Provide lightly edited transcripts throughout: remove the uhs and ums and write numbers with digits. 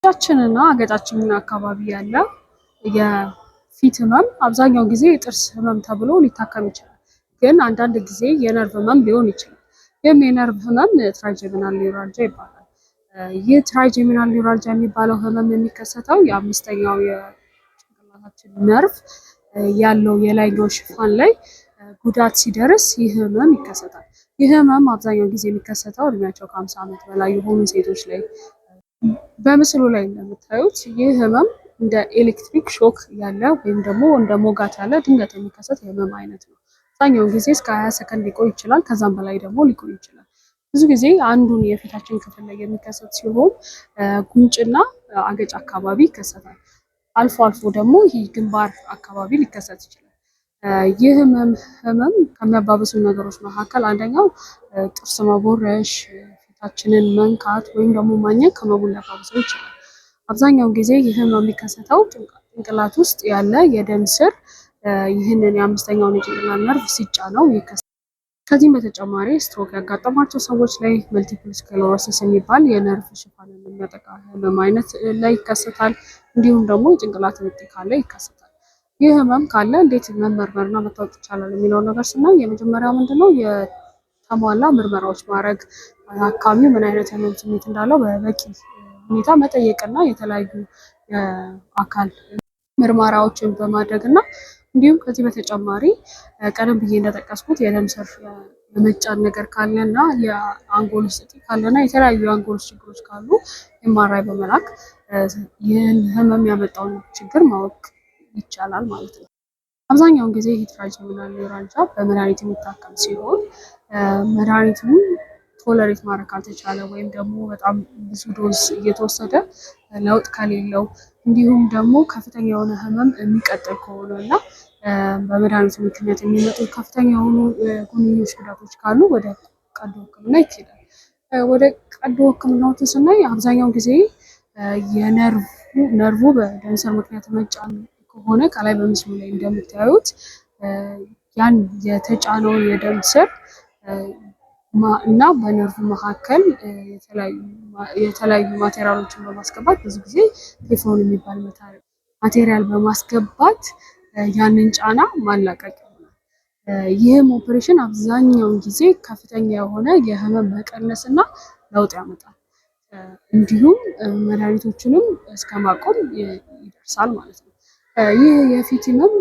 ፊታችንና አገጫችንን አካባቢ ያለ የፊት ህመም አብዛኛው ጊዜ የጥርስ ህመም ተብሎ ሊታከም ይችላል። ግን አንዳንድ ጊዜ የነርቭ ህመም ሊሆን ይችላል። ይህም የነርቭ ህመም ትራይጀሚናል ኒውራልጂያ ይባላል። ይህ ትራይጀሚናል ኒውራልጂያ የሚባለው ህመም የሚከሰተው የአምስተኛው የጭንቅላታችን ነርቭ ያለው የላይኛው ሽፋን ላይ ጉዳት ሲደርስ ይህ ህመም ይከሰታል። ይህ ህመም አብዛኛው ጊዜ የሚከሰተው እድሜያቸው ከ50 ዓመት በላይ የሆኑ ሴቶች ላይ። በምስሉ ላይ እንደምታዩት ይህ ህመም እንደ ኤሌክትሪክ ሾክ ያለ ወይም ደግሞ እንደ ሞጋት ያለ ድንገት የሚከሰት የህመም አይነት ነው። አብዛኛውን ጊዜ እስከ 20 ሰከንድ ሊቆይ ይችላል። ከዛም በላይ ደግሞ ሊቆይ ይችላል። ብዙ ጊዜ አንዱን የፊታችን ክፍል ላይ የሚከሰት ሲሆን ጉንጭና አገጭ አካባቢ ይከሰታል። አልፎ አልፎ ደግሞ ይህ ግንባር አካባቢ ሊከሰት ይችላል። ይህ ህመም ከሚያባብሱ ነገሮች መካከል አንደኛው ጥርስ መቦረሽ፣ ፊታችንን መንካት ወይም ደግሞ ማኘክ ህመሙን ሊያባብሰው ይችላል። አብዛኛውን ጊዜ ይህ ህመም የሚከሰተው ጭንቅላት ውስጥ ያለ የደም ስር ይህንን የአምስተኛውን የጭንቅላት ነርቭ ሲጫነው ይከሰታል። ከዚህም በተጨማሪ ስትሮክ ያጋጠማቸው ሰዎች ላይ መልቲፕል ስክሌሮሲስ የሚባል የነርቭ ሽፋንን የሚያጠቃ ህመም አይነት ላይ ይከሰታል። እንዲሁም ደግሞ የጭንቅላት እብጠት ካለ ይከሰታል። ይህ ህመም ካለ እንዴት መመርመርና መታወቅ ይቻላል የሚለው ነገር ስናይ የመጀመሪያው ምንድነው የተሟላ ምርመራዎች ማድረግ፣ አካባቢው ምን አይነት ህመም ስሜት እንዳለው በበቂ ሁኔታ መጠየቅና የተለያዩ የአካል ምርመራዎችን በማድረግና እንዲሁም ከዚህ በተጨማሪ ቀደም ብዬ እንደጠቀስኩት የደም ስር የመጫን ነገር ካለና የአንጎል ውስጥ እጢ ካለና የተለያዩ የአንጎል ችግሮች ካሉ ኤምአርአይ በመላክ ይህን ህመም ያመጣውን ችግር ማወቅ ይቻላል ማለት ነው። አብዛኛውን ጊዜ ይህ ትራይጀሚናል ኒውራልጂያ በመድኃኒት የሚታከም ሲሆን መድኃኒቱን ቶለሬት ማድረግ ካልተቻለ ወይም ደግሞ በጣም ብዙ ዶዝ እየተወሰደ ለውጥ ከሌለው እንዲሁም ደግሞ ከፍተኛ የሆነ ህመም የሚቀጥል ከሆነ እና በመድኃኒቱ ምክንያት የሚመጡ ከፍተኛ የሆኑ ጎንዮሽ ጉዳቶች ካሉ ወደ ቀዶ ህክምና ይኬዳል። ወደ ቀዶ ህክምናዎችን ስናይ አብዛኛውን ጊዜ የነርቭ በደም ስር ምክንያት መጫን ከሆነ ከላይ በምስሉ ላይ እንደምታዩት ያን የተጫነውን የደም ስር እና በነርቭ መካከል የተለያዩ ማቴሪያሎችን በማስገባት ብዙ ጊዜ ቴፍሎን የሚባል ማቴሪያል በማስገባት ያንን ጫና ማላቀቅ ይሆናል። ይህም ኦፕሬሽን አብዛኛውን ጊዜ ከፍተኛ የሆነ የህመም መቀነስ እና ለውጥ ያመጣል። እንዲሁም መድኃኒቶችንም እስከ ማቆም ይደርሳል ማለት ነው። ይህ የፊት ህመም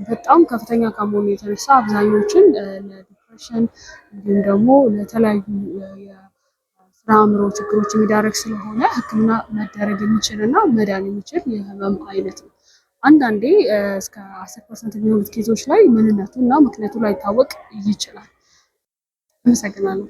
በጣም ከፍተኛ ከመሆኑ የተነሳ አብዛኞችን ለዲፕሬሽን እንዲሁም ደግሞ ለተለያዩ የስነ አእምሮ ችግሮች የሚዳረግ ስለሆነ ህክምና መደረግ የሚችል እና መዳን የሚችል የህመም አይነት ነው። አንዳንዴ እስከ 10% የሚሆኑት ኬዞች ላይ ምንነቱ እና ምክንያቱ ላይታወቅ ይችላል። አመሰግናለሁ።